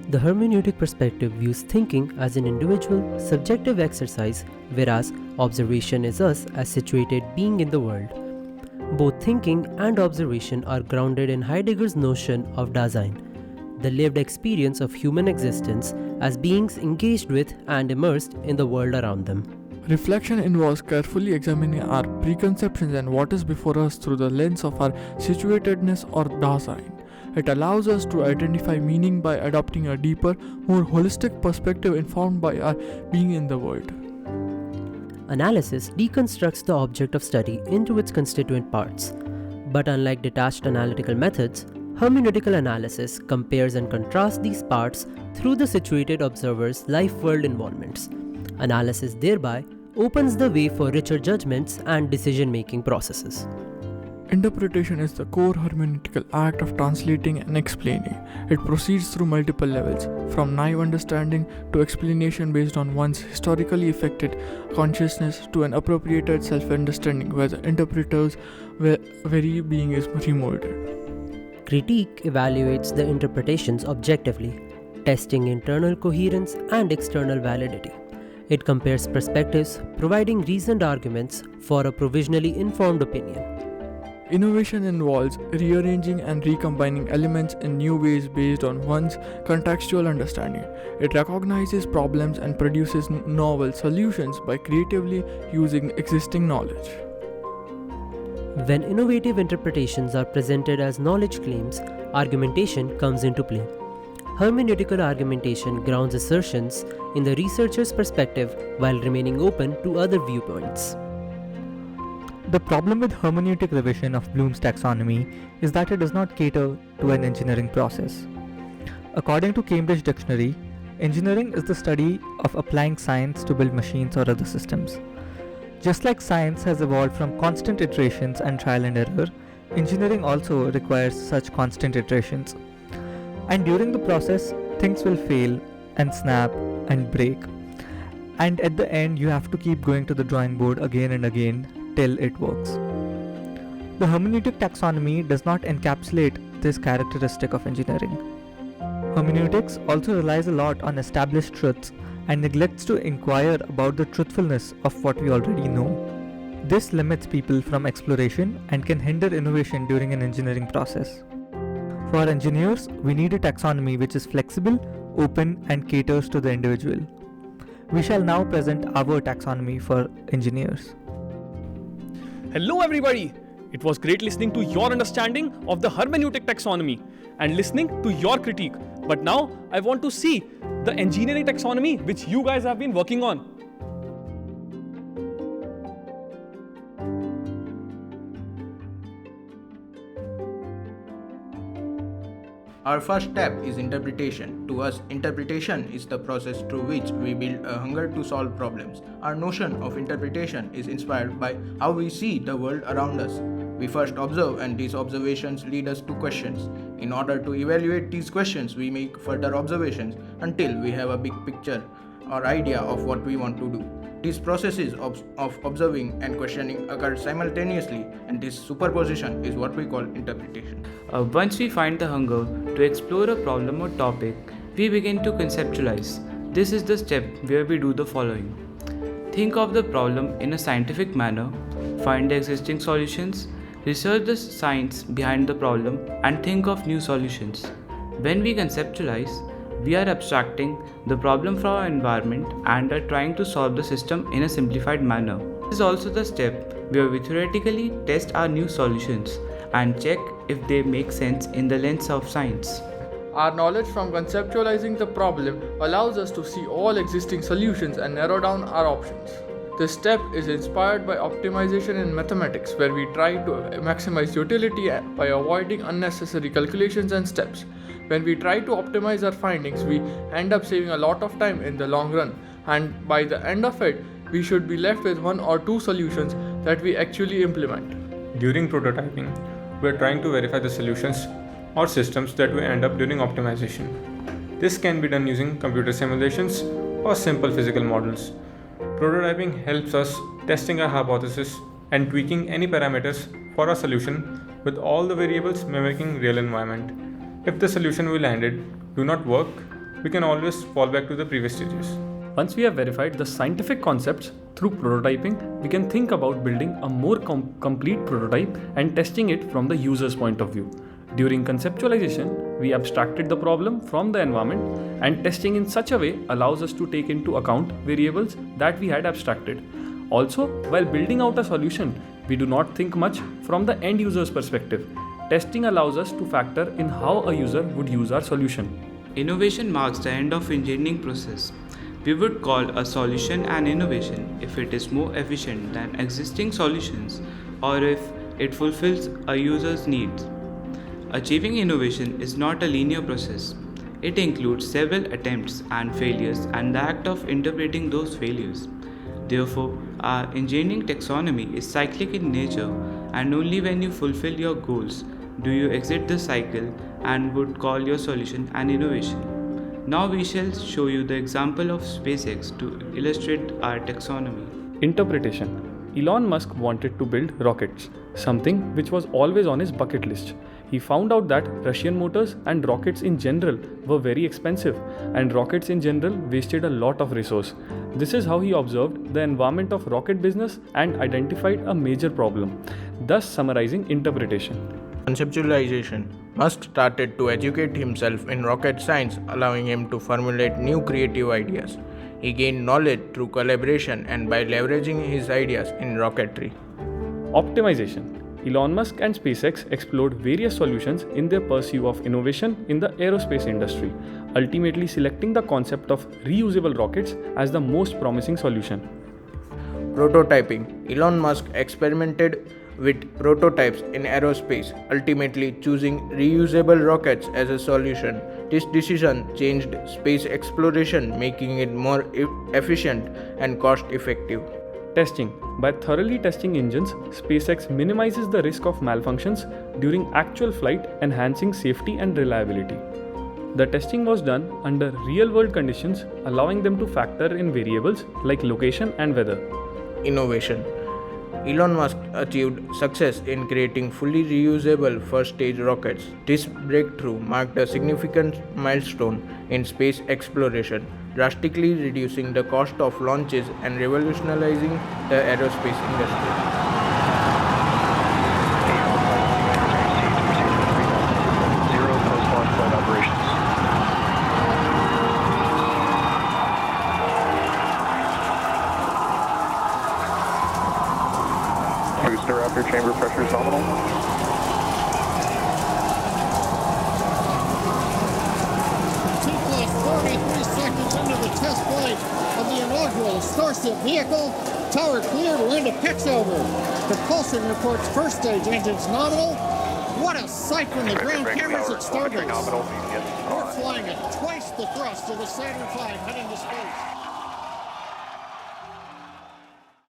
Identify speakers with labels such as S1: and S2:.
S1: The hermeneutic perspective views thinking as an individual, subjective exercise, whereas observation is us as situated being in the world. Both thinking and observation are grounded in Heidegger's notion of Dasein, the lived experience of human existence as beings engaged with and immersed in the world around them.
S2: Reflection involves carefully examining our preconceptions and what is before us through the lens of our situatedness or Dasein. It allows us to identify meaning by adopting a deeper, more holistic perspective informed by our being in the world.
S1: Analysis deconstructs the object of study into its constituent parts. But unlike detached analytical methods, hermeneutical analysis compares and contrasts these parts through the situated observer's life-world involvements. Analysis thereby opens the way for richer judgments and decision-making processes.
S2: Interpretation is the core hermeneutical act of translating and explaining. It proceeds through multiple levels, from naive understanding to explanation based on one's historically affected consciousness to an appropriated self-understanding where the interpreter's very being is removed.
S1: Critique evaluates the interpretations objectively, testing internal coherence and external validity. It compares perspectives, providing reasoned arguments for a provisionally informed opinion.
S2: Innovation involves rearranging and recombining elements in new ways based on one's contextual understanding. It recognizes problems and produces novel solutions by creatively using existing knowledge.
S1: When innovative interpretations are presented as knowledge claims, argumentation comes into play. Hermeneutical argumentation grounds assertions in the researcher's perspective while remaining open to other viewpoints.
S3: The problem with hermeneutic revision of Bloom's taxonomy is that it does not cater to an engineering process. According to Cambridge Dictionary, engineering is the study of applying science to build machines or other systems. Just like science has evolved from constant iterations and trial and error, engineering also requires such constant iterations. And during the process, things will fail and snap and break. And at the end, you have to keep going to the drawing board again and again till it works. The hermeneutic taxonomy does not encapsulate this characteristic of engineering. Hermeneutics also relies a lot on established truths and neglects to inquire about the truthfulness of what we already know. This limits people from exploration and can hinder innovation during an engineering process. For engineers, we need a taxonomy which is flexible, open, and caters to the individual. We shall now present our taxonomy for engineers.
S4: Hello everybody! It was great listening to your understanding of the hermeneutic taxonomy and listening to your critique. But now I want to see the engineering taxonomy which you guys have been working on.
S5: Our first step is interpretation. To us, interpretation is the process through which we build a hunger to solve problems. Our notion of interpretation is inspired by how we see the world around us. We first observe, and these observations lead us to questions. In order to evaluate these questions, we make further observations until we have a big picture or idea of what we want to do. These processes of observing and questioning occur simultaneously, and this superposition is what we call interpretation.
S6: Once we find the hunger to explore a problem or topic, we begin to conceptualize. This is the step where we do the following. Think of the problem in a scientific manner, find the existing solutions, research the science behind the problem, and think of new solutions. When we conceptualize, we are abstracting the problem from our environment and are trying to solve the system in a simplified manner. This is also the step where we theoretically test our new solutions and check if they make sense in the lens of science.
S2: Our knowledge from conceptualizing the problem allows us to see all existing solutions and narrow down our options. This step is inspired by optimization in mathematics, where we try to maximize utility by avoiding unnecessary calculations and steps. When we try to optimize our findings, we end up saving a lot of time in the long run, and by the end of it, we should be left with one or two solutions that we actually implement.
S7: During prototyping, we are trying to verify the solutions or systems that we end up during optimization. This can be done using computer simulations or simple physical models. Prototyping helps us testing our hypothesis and tweaking any parameters for our solution with all the variables mimicking real environment. If the solution we landed do not work, we can always fall back to the previous stages.
S4: Once we have verified the scientific concepts through prototyping, we can think about building a more complete prototype and testing it from the user's point of view. During conceptualization, we abstracted the problem from the environment, and testing in such a way allows us to take into account variables that we had abstracted. Also, while building out a solution, we do not think much from the end user's perspective. Testing allows us to factor in how a user would use our solution.
S6: Innovation marks the end of engineering process. We would call a solution an innovation if it is more efficient than existing solutions or if it fulfills a user's needs. Achieving innovation is not a linear process. It includes several attempts and failures and the act of interpreting those failures. Therefore, our engineering taxonomy is cyclic in nature, and only when you fulfill your goals do you exit the cycle and would call your solution an innovation. Now we shall show you the example of SpaceX to illustrate our taxonomy.
S4: Interpretation. Elon Musk wanted to build rockets, something which was always on his bucket list. He found out that Russian motors and rockets in general were very expensive, and rockets in general wasted a lot of resource. This is how he observed the environment of rocket business and identified a major problem, thus summarizing interpretation.
S5: Conceptualization. Musk started to educate himself in rocket science, allowing him to formulate new creative ideas. He gained knowledge through collaboration and by leveraging his ideas in rocketry.
S4: Optimization. Elon Musk and SpaceX explored various solutions in their pursuit of innovation in the aerospace industry, ultimately selecting the concept of reusable rockets as the most promising solution.
S5: Prototyping. Elon Musk experimented with prototypes in aerospace, ultimately choosing reusable rockets as a solution. This decision changed space exploration, making it more efficient and cost-effective.
S4: Testing. By thoroughly testing engines, SpaceX minimizes the risk of malfunctions during actual flight, enhancing safety and reliability. The testing was done under real-world conditions, allowing them to factor in variables like location and weather.
S5: Innovation. Elon Musk achieved success in creating fully reusable first-stage rockets. This breakthrough marked a significant milestone in space exploration, drastically reducing the cost of launches and revolutionizing the aerospace industry.
S8: Booster upper chamber pressure is nominal.
S9: Into the test flight of the inaugural Starship vehicle. Tower cleared, we're into pitch over. Propulsion reports first stage engines nominal. What a sight from the ground cameras at Starbase. We're flying at twice the thrust of the Saturn V heading to space.